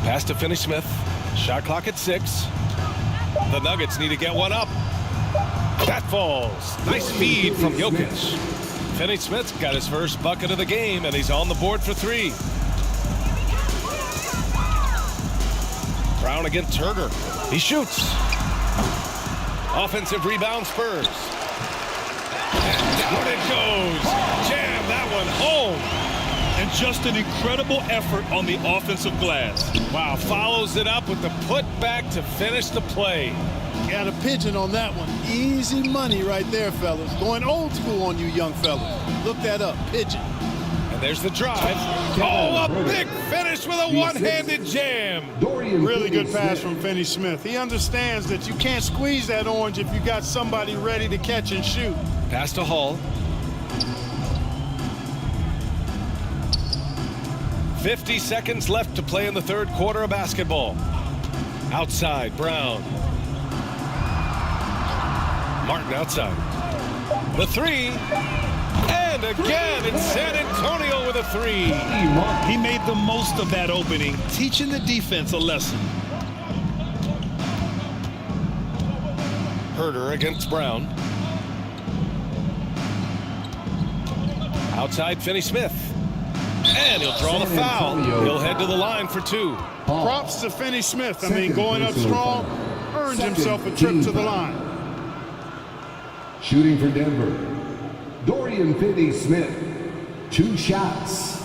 Pass to Finney-Smith. Shot clock at 6. The Nuggets need to get one up. That falls. Nice feed from Jokic. Finney-Smith's got his first bucket of the game, and he's on the board for 3. Brown against Herder. He shoots. Offensive rebound Spurs. And down it goes. Jam that one home.
And just an incredible effort on the offensive glass.
Wow, follows it up with the putback to finish the play.
Got a pigeon on that one. Easy money right there, fellas. Going old school on you young fellas. Look that up, pigeon.
And there's the drive. Oh, a big finish with a one-handed jam.
Really good pass from Finney-Smith. He understands that you can't squeeze that orange if you got somebody ready to catch and shoot.
Pass to Hall. 50 seconds left to play in the third quarter of basketball. Outside, Brown. Martin outside. The three. And again, it's San Antonio with a three.
He made the most of that opening, teaching the defense a lesson.
Herder against Brown. Outside, Finney-Smith. And he'll draw the foul. He'll head to the line for two.
Props to Finney-Smith. I mean, going up strong, earned himself a trip to the line.
Shooting for Denver, Dorian Finney-Smith, 2 shots.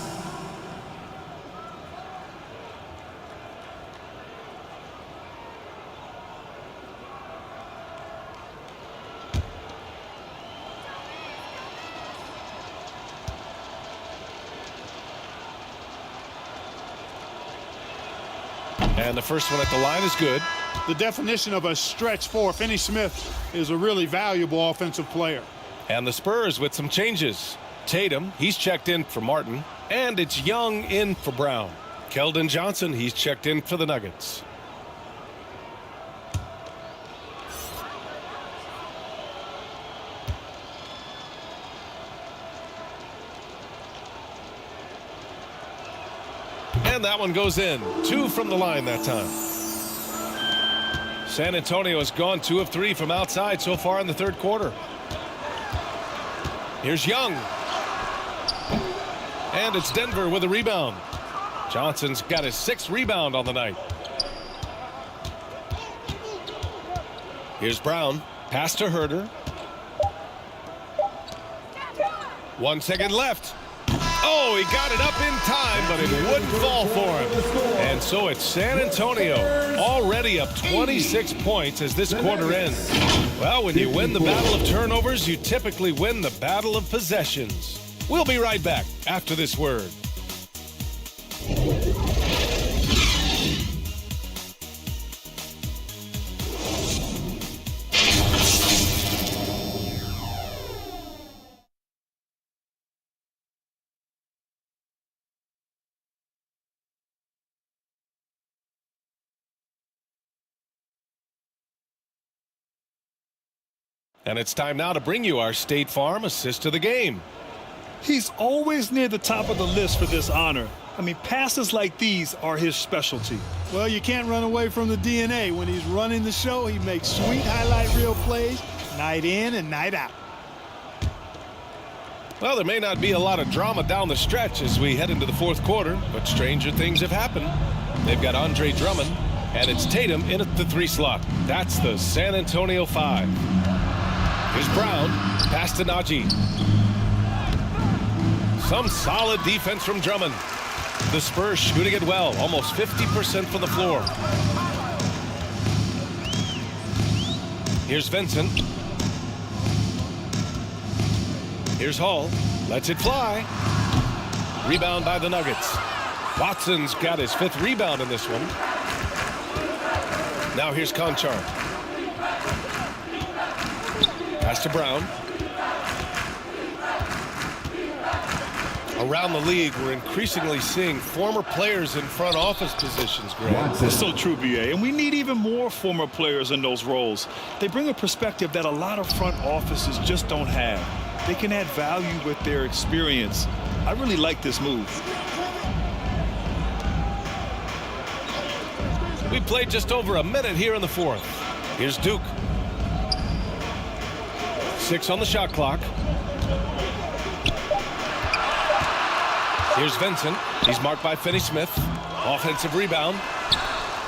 And the first one at the line is good.
The definition of a stretch four. Finney-Smith is a really valuable offensive player.
And the Spurs with some changes. Tatum, he's checked in for Martin. And it's Young in for Brown. Keldon Johnson, he's checked in for the Nuggets. And that one goes in. 2 from the line that time. San Antonio has gone 2 of 3 from outside so far in the third quarter. Here's Young. And it's Denver with a rebound. Johnson's got his 6th rebound on the night. Here's Brown. Pass to Herder. 1 second left. Oh, he got it up in time, but it wouldn't fall for him. And so it's San Antonio already up 26 points as this quarter ends. Well, when you win the battle of turnovers, you typically win the battle of possessions. We'll be right back after this word. And it's time now to bring you our State Farm assist to the game.
He's always near the top of the list for this honor. I mean, passes like these are his specialty.
Well, you can't run away from the DNA. When he's running the show, he makes sweet highlight reel plays night in and night out.
Well, there may not be a lot of drama down the stretch as we head into the fourth quarter, but stranger things have happened. They've got Andre Drummond, and it's Tatum in at the 3 slot. That's the San Antonio 5. Here's Brown, pass to Najee. Some solid defense from Drummond. The Spurs shooting it well, almost 50% from the floor. Here's Vincent. Here's Hall, lets it fly. Rebound by the Nuggets. Watson's got his 5th rebound in this one. Now here's Conchar. Pass to Brown. Around the league, we're increasingly seeing former players in front office positions, Greg.
That's so true, BA. And we need even more former players in those roles. They bring a perspective that a lot of front offices just don't have. They can add value with their experience. I really like this move.
We played just over a minute here in the fourth. Here's Duke. 6 on the shot clock. Here's Vincent. He's marked by Finney-Smith. Offensive rebound.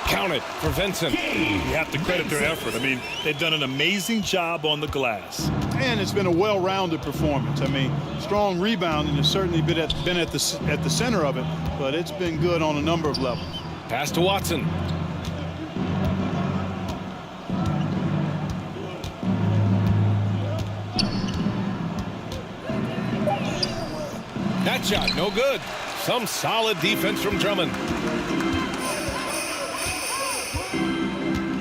Count it for Vincent.
You have to credit their effort. I mean, they've done an amazing job on the glass.
And it's been a well-rounded performance. I mean, strong rebounding has certainly been at the center of it, but it's been good on a number of levels.
Pass to Watson. That shot, no good. Some solid defense from Drummond.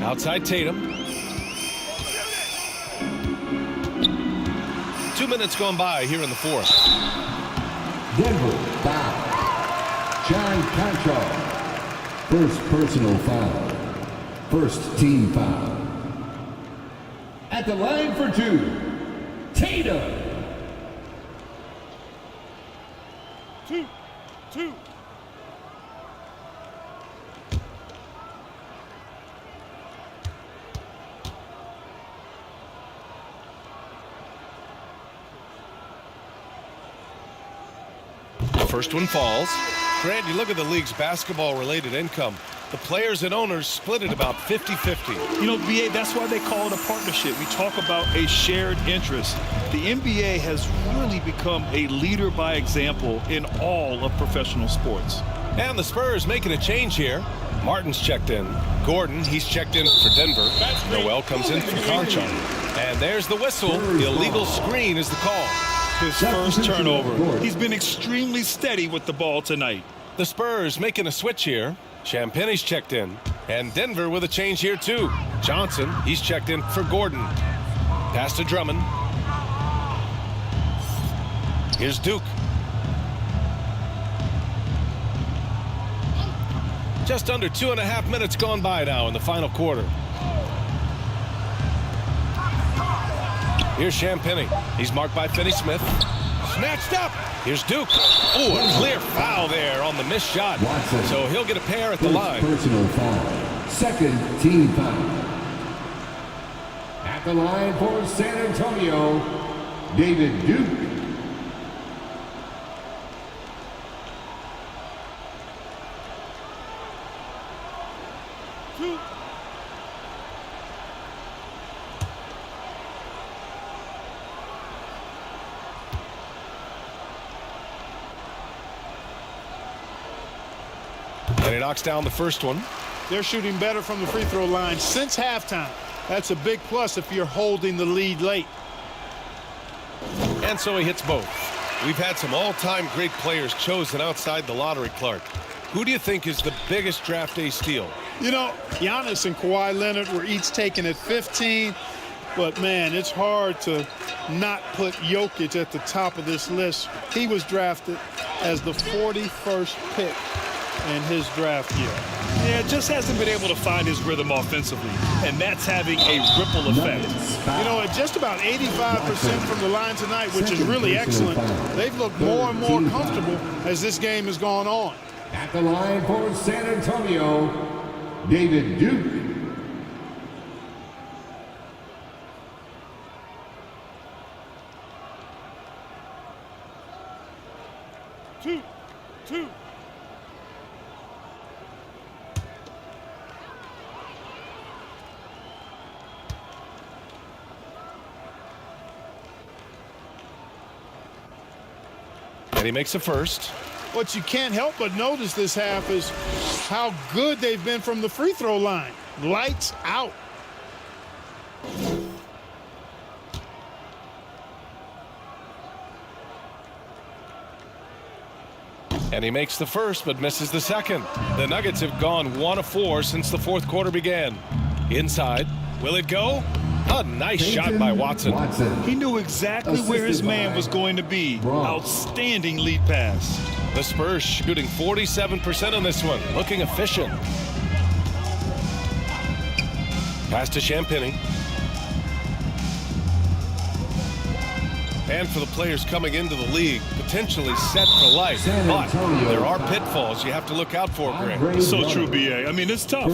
Outside Tatum. 2 minutes gone by here in the fourth.
Denver foul. John Conchar. First personal foul. First team foul. At the line for two, Tatum.
Two.
The first one falls. Grant, you look at the league's basketball-related income. The players and owners split it about 50-50.
You know, BA, that's why they call it a partnership. We talk about a shared interest. The NBA has really become a leader by example in all of professional sports.
And the Spurs making a change here. Martin's checked in. Gordon, he's checked in for Denver. Noel comes in for Conchar. And there's the whistle. The illegal screen is the call.
His first turnover. He's been extremely steady with the ball tonight.
The Spurs making a switch here. Champagne's checked in. And Denver with a change here too. Johnson, he's checked in for Gordon. Pass to Drummond. Here's Duke. Just under 2.5 minutes gone by now in the final quarter. Here's Champagnie. He's marked by Finney-Smith. Snatched up. Here's Duke. Oh, a clear foul there on the missed shot.
Watson.
So he'll get a pair at the line.
Personal foul. Second team foul. At the line for San Antonio, David Duke.
And he knocks down the first one.
They're shooting better from the free throw line since halftime. That's a big plus if you're holding the lead late.
And so he hits both. We've had some all-time great players chosen outside the lottery, Clark. Who do you think is the biggest draft day steal?
You know, Giannis and Kawhi Leonard were each taken at 15. But, man, it's hard to not put Jokic at the top of this list. He was drafted as the 41st pick in his draft year.
Yeah, just hasn't been able to find his rhythm offensively, and that's having a ripple effect.
You know, at just about 85% from the line tonight, which is really excellent, they've looked more and more comfortable as this game has gone on.
At the line for San Antonio, David Duke.
Two.
And he makes a first.
What you can't help but notice this half is how good they've been from the free throw line. Lights out.
And he makes the first, but misses the second. The Nuggets have gone 1 of 4 since the fourth quarter began. Inside. Will it go? A nice shot by Watson.
He knew exactly where his man was going to be. Outstanding lead pass.
The Spurs shooting 47% on this one. Looking efficient. Pass to Champagnie. And for the players coming into the league, potentially set for life. But there are pitfalls you have to look out for, Grant.
So true, BA. I mean, it's tough.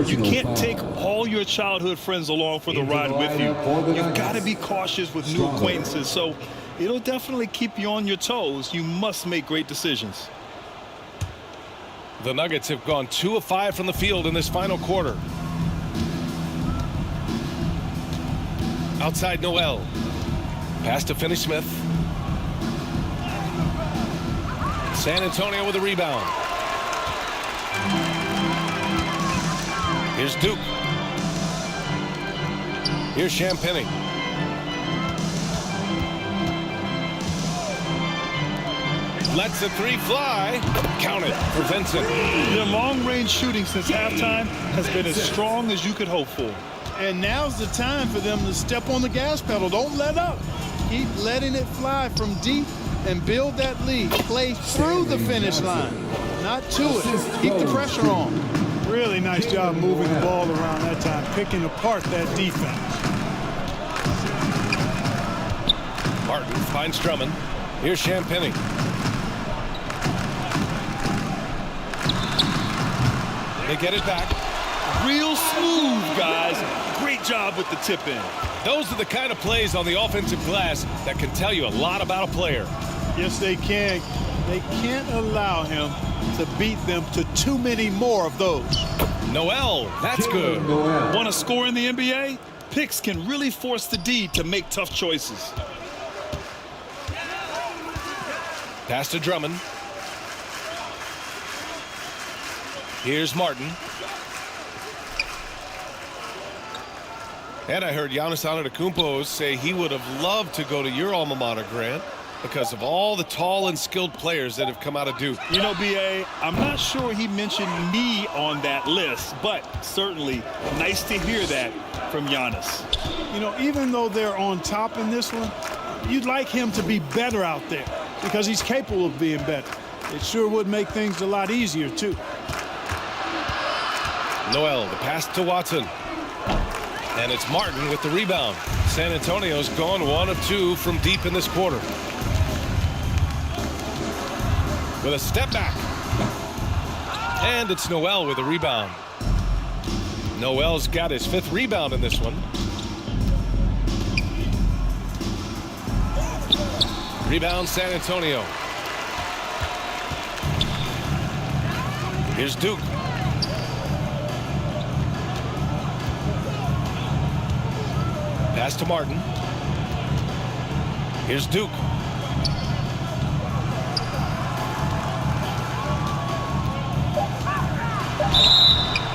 You can't take all your childhood friends along for the ride with you. You've got to be cautious with new acquaintances. So it'll definitely keep you on your toes. You must make great decisions.
The Nuggets have gone 2 of 5 from the field in this final quarter. Outside Noel. Pass to Finney-Smith. San Antonio with a rebound. Here's Duke. Here's Champagnie. Lets the three fly. Count it for Vincent.
Their long-range shooting since halftime has been as strong as you could hope for.
And now's the time for them to step on the gas pedal. Don't let up. Keep letting it fly from deep and build that lead. Play through the finish line, not to it. Keep the pressure on.
Really nice job moving the ball around that time, picking apart that defense.
Martin finds Drummond. Here's Champagnie. They get it back.
Real smooth, guys. Great job with the tip in.
Those are the kind of plays on the offensive glass that can tell you a lot about a player.
Yes, they can. They can't allow him to beat them to too many more of those.
Noel, that's good.
Want to score in the NBA? Picks can really force the D to make tough choices.
Pass to Drummond. Here's Martin. And I heard Giannis Antetokounmpo say he would have loved to go to your alma mater, Grant, because of all the tall and skilled players that have come out of Duke.
You know, B.A., I'm not sure he mentioned me on that list, but certainly nice to hear that from Giannis.
You know, even though they're on top in this one, you'd like him to be better out there because he's capable of being better. It sure would make things a lot easier, too.
Noel, the pass to Watson. And it's Martin with the rebound. San Antonio's gone 1 of 2 from deep in this quarter. With a step back. And it's Noel with a rebound. Noel's got his 5th rebound in this one. Rebound San Antonio. Here's Duke. Pass to Martin. Here's Duke.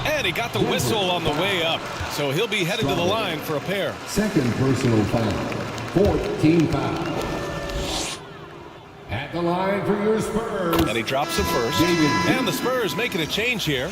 And he got the whistle on the way up, so he'll be headed to the line for a pair.
Second personal foul. 14 foul. At the line for your Spurs.
And he drops it first.
David.
And the Spurs making a change here.